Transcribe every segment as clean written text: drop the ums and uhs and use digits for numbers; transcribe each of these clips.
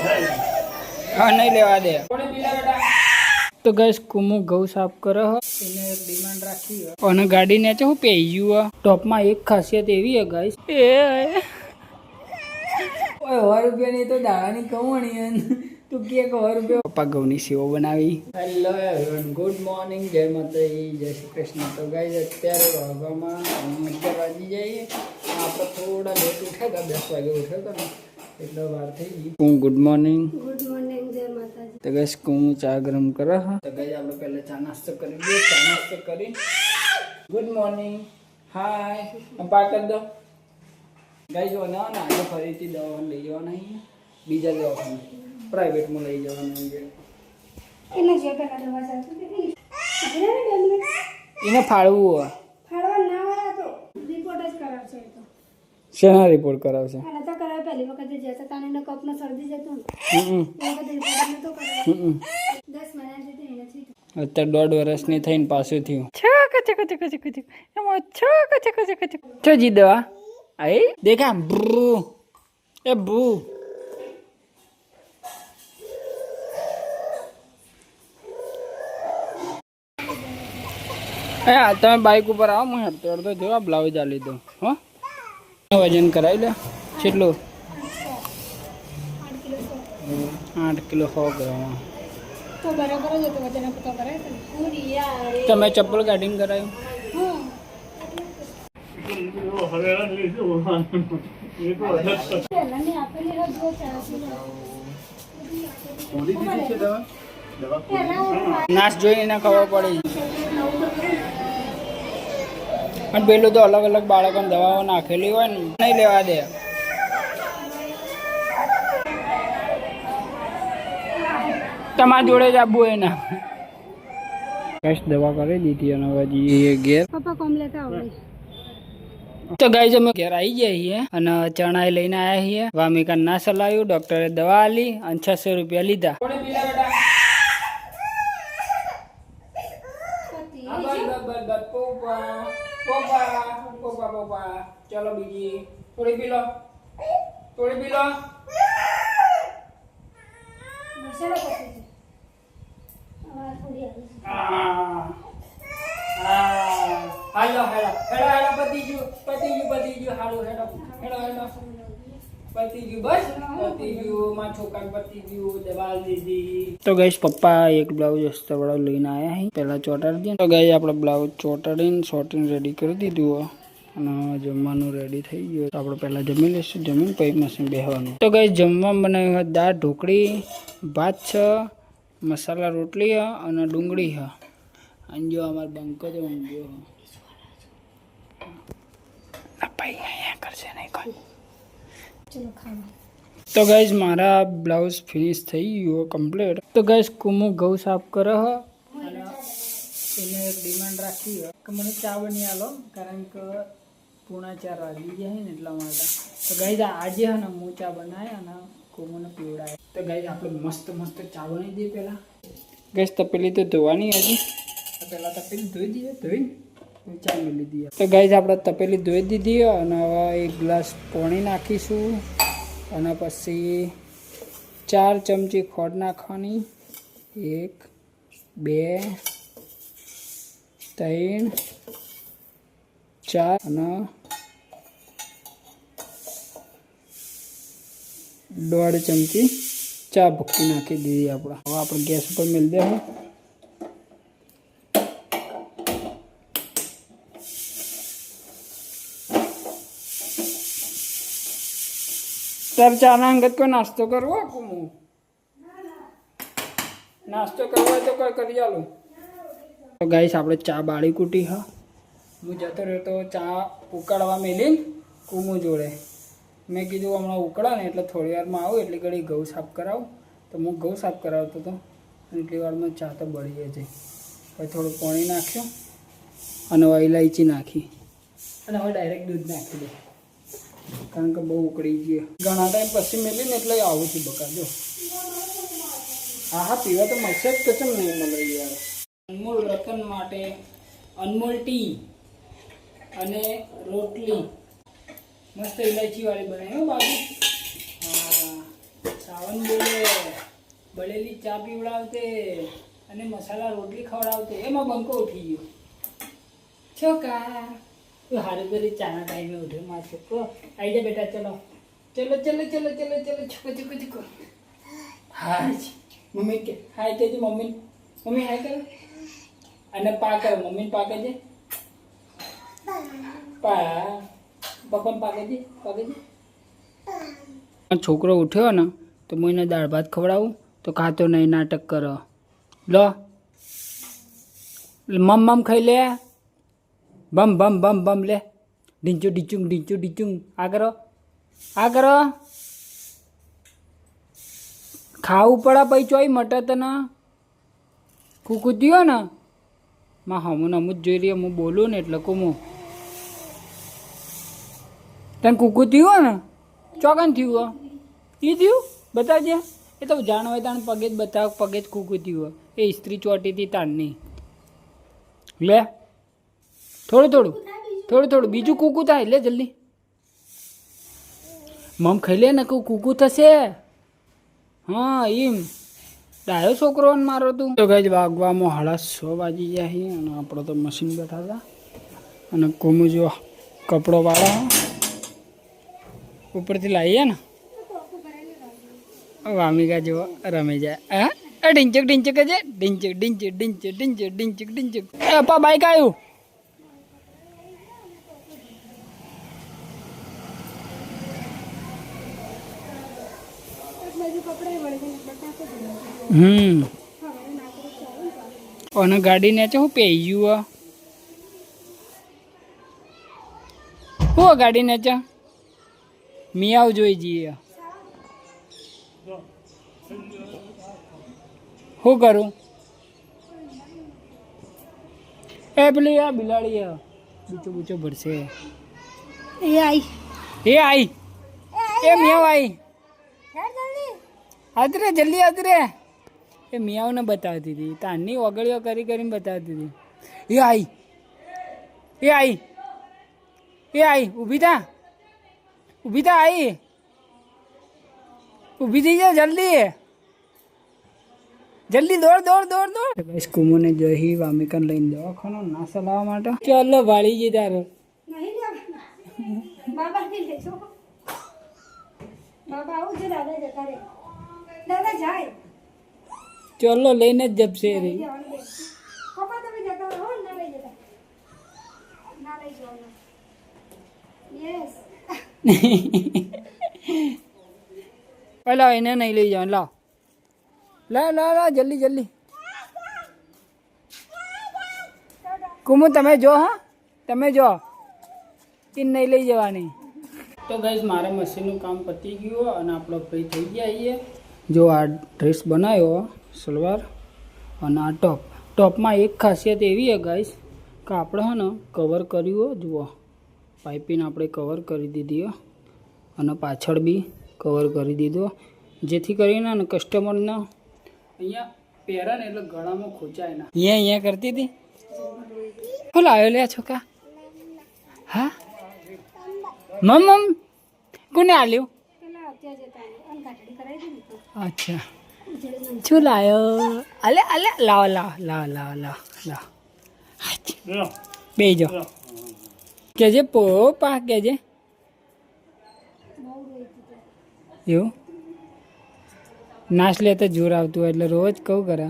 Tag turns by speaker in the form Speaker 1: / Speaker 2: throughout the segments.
Speaker 1: हाँ नहीं लेवा दे तो गैस कुमु गौ साफ करे એને ડિમાન્ડ રાખી અને ગાડી ને હું પેઈ ગયું ટોપ માં એક ખાસિયત એવી હે ગાઈસ એ ઓય 100 રૂપિયા ની તો દાવાની કમાણી તું કે 100 રૂપિયા પપ્પા ગૌની સેવો બનાવી હેલો એવરીવન ગુડ મોર્નિંગ જય માતાજી જય શ્રી કૃષ્ણ તો ગાઈસ અત્યારે વાગવામાં 11 વાગી જાય આપણે થોડા લેટ ઉઠ્યા હતા 10 વાગે ઉઠ્યો હતો ને એટલો વાર થઈ ગઈ ગુડ મોર્નિંગ જય માતાજી તો ગાઈસ હું ચા ગરમ કરે તો ગાઈસ આપણે પહેલા ચા નાસ્તો કરી દઈએ ચા નાસ્તો કરી ગુડ મોર્નિંગ હાય પપ્પા કર દો ગાઈસ જો ના આજે ફરીથી દવા લઈ જવાના બીજા દવાખાને પ્રાઇવેટમાં લઈ જવાના એને જે પેલા દવા ચાલતી એને ફાળવું ફાળવા ના હોય તો રિપોર્ટ જ કરાવશે તો શેના રિપોર્ટ કરાવશે અને તો કરાવ પહેલી વખત જે હતા તાને કપનો શરદી જતો એ વખત રિપોર્ટ નતો કરાવ 10 મહિના જેથી એને થઈ અત્યારે 1.5 વર્ષની થઈને પાછું થયું છ એમાં છ જી દવા आई देखा ब्रू ए ब्रू તમે બાઇક ઉપર આવો હું અડધો જો બ્લાઉઝ આ લીધો હો વજન કરાવી લે કેટલું 8 કિલો 100 ગ્રામ તો બરાબર જ તો વજન પતો કરે તમે ચપ્પલ કાઢીને કરાવ્યું નાશ જોઈને ખબર પડી અને પેલું તો અલગ અલગ બાળકોને દવાઓ નાખેલી હોય ને નહીં લેવા દે તમારી જોડે જ આપવું એના કશ દવા કરી દીધી અને હવે ઘેર પપ્પા કોમ લેતા આવડે તો ગાઈસ અમે ઘેર આવી ગયા છીએ અને ચણા લઈને આવ્યા છીએ વામિકા ના સલાયું ડોક્ટરે દવા આલી અને 600 રૂપિયા લીધા ચલો બીજી થોડી પી લો હાલો પતિ ગયું હાલો હેડો પતિ ગયું બસ પતિ ગયું માં છોકરા પતિ ગયું દવા દીધી તો ગાઈસ પપ્પા એક બ્લાઉઝ અસ્તરવાળો લઈને આવ્યા હે પહેલા ચોટાડી દે તો ગાઈસ આપણે બ્લાઉઝ ચોટાડીને શોર્ટિંગ રેડી કરી દીધું અને જમવાનું રેડી થઈ ગયું આપણે પહેલા જમી લઈશું જમીન પછી મશીન બેસવાનું તો ગાઈસ જમવામાં બનાવ્યું દાળ ઢોકળી ભાત છે મસાલા રોટલી અને ડુંગળી હ અને જો અમાર બંકો તો ઊંઘ્યો તો ગાઈઝ મારા બ્લાઉઝ ફિનિશ થઈ ગયો કમ્પ્લીટ તો ગાઈઝ કુમુ ઘઉં સાફ કરે હ અને એને ડિમાન્ડ રાખી કે મને ચા બની આલો કારણ કે 3:45 વાગી ગયા ને એટલા માટે તો ગાઈઝ આજે હે ને હું ચા બનાવી અને કુમુને પીવડાય તો ગાઈઝ આપણે મસ્ત ચા બનાવી દઈએ પહેલા ગાઈઝ તપેલી તો ધોવાની હજી પહેલાં તપેલી ધોઈ દઈએ ધોઈને ચા મેલી દઈએ તો ગાઈઝ આપણે તપેલી ધોઈ દીધી અને હવે 1 ગ્લાસ પાણી નાખીશું અને પછી 4 ચમચી ખોડ નાખવાની 1 2 3 4 અને 1.5 ચમચી ચા ભૂકી નાખી દીધી આપણે હવે આપણે ગેસ ઉપર મેળી દેવું તાર ચા ના અંગત કોઈ નાસ્તો કરવો કુમુ નાસ્તો કરવો તો કોઈ કરી આલું તો ગાઈસ આપણે ચા બાળી કૂટી હા હું જતો રહ્યો તો ચા ઉકાળવા મેલી કુમુ જોડે મેં કીધું હમણાં ઉકળા ને એટલે થોડી વારમાં આવું એટલે ઘડી ઘઉં સાફ કરાવું તો હું ઘઉં સાફ કરાવતો હતો એટલી વારમાં ચા તો બળી જાય છે પછી થોડું પાણી નાખ્યું અને હવે ઇલાયચી નાખી અને હવે ડાયરેક્ટ દૂધ નાખી દે કારણ કે બહુ ઉકળી ગઈ ઘણા ટાઈમ પછી મેલી ને એટલે આવું છું બકાજો હા પીવા તો મળશે જ તો ચમ નહીં મળે યાર અનમોલ રતન માટે અનમોલ ટી અને રોટલી મસ્ત ઇલાયચી વાળી બનાવી બાજુ હા ખાવાનું બોલે, બળેલી ચા પીવડાવતે અને મસાલા રોટલી ખવડાવતે, એમાં બંકો ઉઠી ગયો. છોકરા તું હારે પેલી ચાના ટાઈમે ઉઠે માર છોકરો. આવી જા બેટા, ચલો ચલો ચલો ચલો ચલો ચલો છકો છકો છકો. હાય મમ્મી કે હાય કહેજે, મમ્મી મમ્મી હાય કરો અને પા કરો. મમ્મીને પા કહેજે, પા પપ્પાને પા કહેજે, પા કહેજે. છોકરો ઉઠ્યો ને તો હું એને દાળ ભાત ખવડાવું તો ખાતો નહીં, નાટક કરો. લો મમ મમ ખાઈ લે, બમ બમ બમ બમ લે, ઢીંચું ઢીંચું ઢીંચું ઢીંચું. આ કરો, આ કરો. ખાવું પડે પછી ચોઈ મટે તને. કુકુદ્યો ને માં હમું નમું જ જોઈ રહી, હું બોલું ને એટલે કુમું તને કુકુદ્યું ને ચોકન થયું એ થયું બતાવજે. એ તો જાણ હોય તાણ પગે જ બતાવ, પગે જ કુકુદ્યું એ ઇસ્ત્રી ચોટી હતી તાણની. લે થોડું થોડું થોડું થોડું બીજું કૂકું થાય. લે જલ્દી મમ ખાઈ લે ને કૂકું થશે. હા એમ ડાયો છોકરો મારો તું. તો ગઈ વાગવામાં 6:30 વાગી ગયા છે અને આપણો તો મશીન બેઠા હતા અને કોમું જો કપડો વાળા ઉપરથી લાવીએ ને વામિકા જેવો રમે જાય. હા ઢીંચક ઢીંચક છે, ઢીંચક ઢીંચક ઢીંચક ઢીંચક ઢીંચક ઢીંચક. એ અપ્પા બાઈક આવ્યું. અને ગાડી ને હું પેઈ ગયું હું ગાડી ને મિયાવ જોઈ જઈએ. શું કરું? એ પેલી આ બિલાડી બૂચો બૂચો ભરશે. એ આઈ એ મિયાવ આઈ. આદરે જલ્દી આદરે. એ મિયાવને બતાવતી હતી, તારની ઓગળીઓ કરી કરીને બતાવતી હતી. એ આઈ ઊભી થા, ઊભી થા, આઈ ઊભી થઈ જા જલ્દી જલ્દી, દોડ દોડ દોડ દોડ. બસ કુમુને જઈ વામિકાને લઈને દવાખાનો નાસ્તા લાવવા માટે. ચાલો વાળી જઈ તારો. ચલો લઈને જ જપશે રે. લાવ એને નહીં લઈ જાવ. લાવ લાવ લાવ લાવ જલ્દી જલ્દી. કુમુ તમે જો, હા તમે જો, એ નહીં લઈ જવાની. તો ગાઈસ મારા મશીનનું કામ પતી ગયું અને આપણો ફ્રી થઈ ગયા છીએ. જો આ ડ્રેસ બનાવ્યો સલવાર અને આ ટોપ. ટોપમાં એક ખાસિયત એવી છે ગાઈસ કે આપણે હે ને કવર કર્યું જુઓ, પાઇપિંગ આપણે કવર કરી દીધી અને પાછળ બી કવર કરી દીધો, જેથી કરીને ને કસ્ટમરને અહીંયા પહેરે ને એટલે ગળામાં ખોચાય ના. અહીંયા કરતી હતી. શું લાવ્યો લે છોકરા? હા મમ મમ કોને આલ્યું? અચ્છા શું લાવ્યો? અલે અલે લાવ લાવ લાવ લાવ લાવ લાવ બે જો કેજે પોપા કેજે. એવું નાશ લે તો જોર આવતું હોય એટલે રોજ કહું કરે.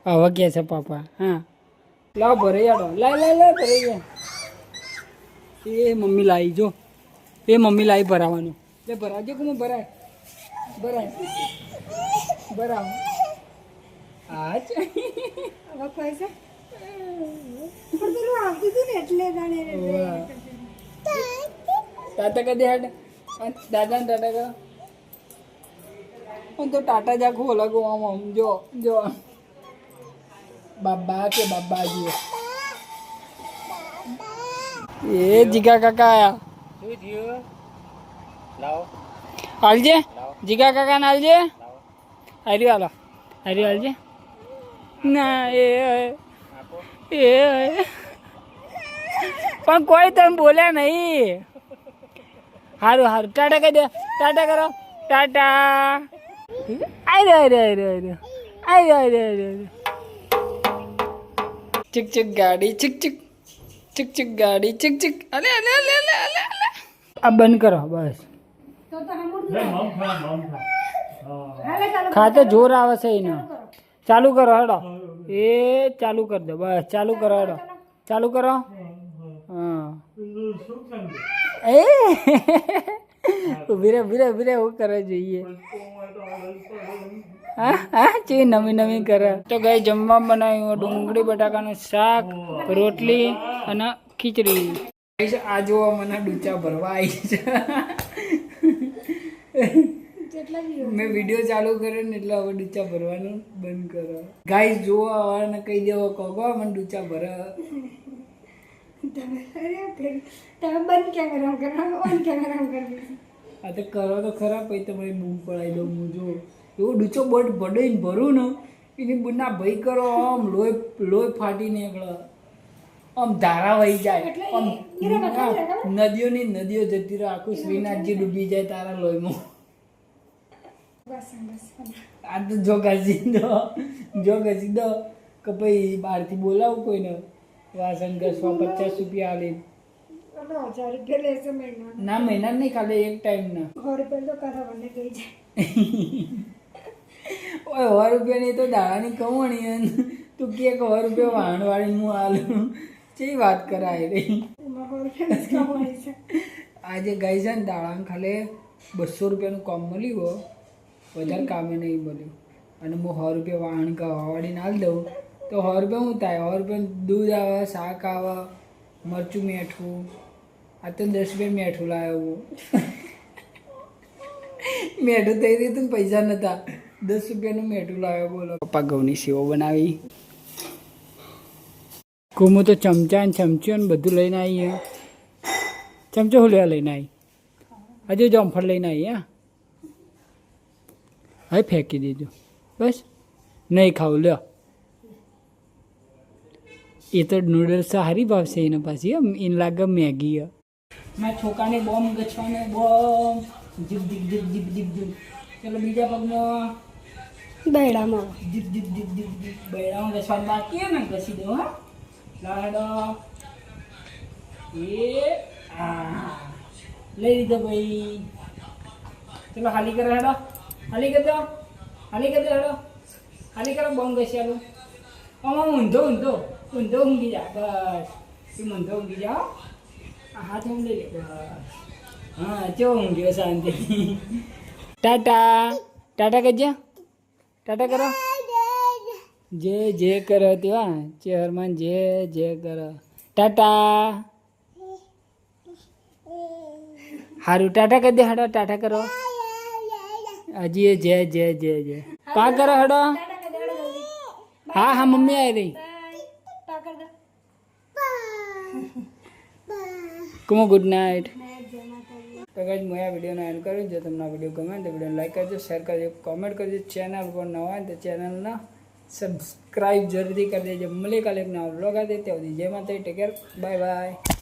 Speaker 1: હવે કે છે પાપા. હા લાવ ભરે યાડો, લાય લાય લાય ભરે ગયા. એ મમ્મી લાવી જો, એ મમ્મી લાવી ભરાવાનું. એટલે ભરાવજો કે હું ભરાય ભરાય ભરાવ. હા ટાટા કદી હાડ દાદા ને ટાટા કરો. તો ટાટા જા ખોલ લગો આમ જો જો બાબા કે બાબાજી. એ જીગા કાકા આયા. શું થયું? લાવો હાલજે જીગા કાકા ને હાલજે. હાર્યું હાલો, હાર્યું હાલજે. ના એ પણ કોઈ તમે બોલ્યા નહીં. સારું સારું ટાટા કહી દે, ટાટા કરો, ટાટા ચીક ચીક ગાડી ચીક ચીક ચીક ચીક ગાડી ચીક ચીક અલે અલે અલે અલે અલે અલે આ બંધ કરો બસ ખાતે જોર આવે છે એને ચાલુ કરો હેડો એ ચાલુ કરી દો બસ ચાલુ કરો હેડો ચાલુ કરો હા એ ઉભી રે એવું કરે જોઈએ હા ચી નવી કરે તો ગઈ જમવા બનાવ્યું ડુંગળી બટાકાનું શાક રોટલી અને ખીચડી આ જોવા મને ડૂચા ભરવા આવી છે મેં વિડીયો ચાલુ કર્યો ને એટલે હવે ડૂચા ભરવાનું બંધ કરો ગાઈસ જોવા હવે કહી દેવો કહો મને ડૂચા ભરે આ તો કરો તો ખરા પછી તમારી બૂમ પડાવી દઉં હું જો એવો ડૂચો બટ ભડાઈને ભરું ને એની બુના ભાઈ કરો આમ લોહી ફાટી નીકળે આમ ધારા વહી જાય આમ નદીઓ જતી રહે આખું શ્રીનાથજી ડૂબી જાય તારા લોહીમાં આ તો જો ઘસી દો કે ભાઈ બહારથી બોલાવું કોઈને વાસણ ઘસવા 50 રૂપિયા આલે ના મહિના નહીં ખાલી એક ટાઈમ ના 100 રૂપિયાની તો દાડાની કમાણી તું કે 100 રૂપિયા વાહણવાળી હું આલું ચી વાત કરાય રહી આજે ગઈ છે ને દાડાને ખાલી 200 રૂપિયાનું કામ મળ્યું વધારે કામે નહીં મળ્યું અને હું 100 રૂપિયા વાહણ વાળીને આલી દઉં તો 100 રૂપિયા શું થાય 100 રૂપિયા દૂધ આવે શાક આવે મરચું મીઠું આ તો 10 રૂપિયા મીઠું લાવ્યો મેઠું થઈ રહ્યું ને પૈસા નતા 10 રૂપિયાનું મેઠું લાવ્યો બોલો પપ્પા ઘઉંની સેવો બનાવી કુમું તો ચમચા ને ચમચીઓ ને બધું લઈને આવી ચમચો હું લેવા લઈને આવી હજુ જમફળ લઈને આવી હવે ફેંકી દીધું બસ નહીં ખાવું લ્યો એ તો નૂડલ્સ સારી ભાવશે એને પાછી એને લાગે મેગી મારા છોકરાને બોમ્બ ગચવાને બોમ્બ જીપ જીપ જીપ જીપ જીપ જીપ ચલો બીજા પગમાં બૈડામાં જીપ જીપ જીપ જીપ જીપ બૈડામાં ગચવાનું બાકી ને ઘસી દો હા લાડો એ લઈ લીધો ભાઈ ચલો હાલી કરો હેડો હાલી કરી દો હેડો હાલી કરો બોમ્બ ઘસી આલો આમાં ઊંધો ઊંઘી જા બસ તું ઊંધો ઊંઘી જાઓ હાથ ઊંઘ લઈ લે બસ હા ચો ઊંઘ્યો શાંતિ ટાટા કરજે ટાટા કરો જે કરો તેવા ચેહરમાન જે કરો ટાટા હારું ટાટા કરી દે હડો ટાટા કરો હજી જે પા કરો હડો હા મમ્મી આવી રહી કુમો ગુડ નાઇટ તો ગાઈસ હું આ વિડીયોનો એન્ડ કરું જો તમને આ વિડીયો ગમે તો વિડીયોને લાઈક કરજો શેર કરજો કોમેન્ટ કરજો ચેનલ પર નવા હોય તો ચેનલને સબસ્ક્રાઈબ જરૂરથી કરી દેજો મળે કાલે એક નવા વ્લોગ આવે ત્યાં સુધી જય માતા ટેક કેર બાય બાય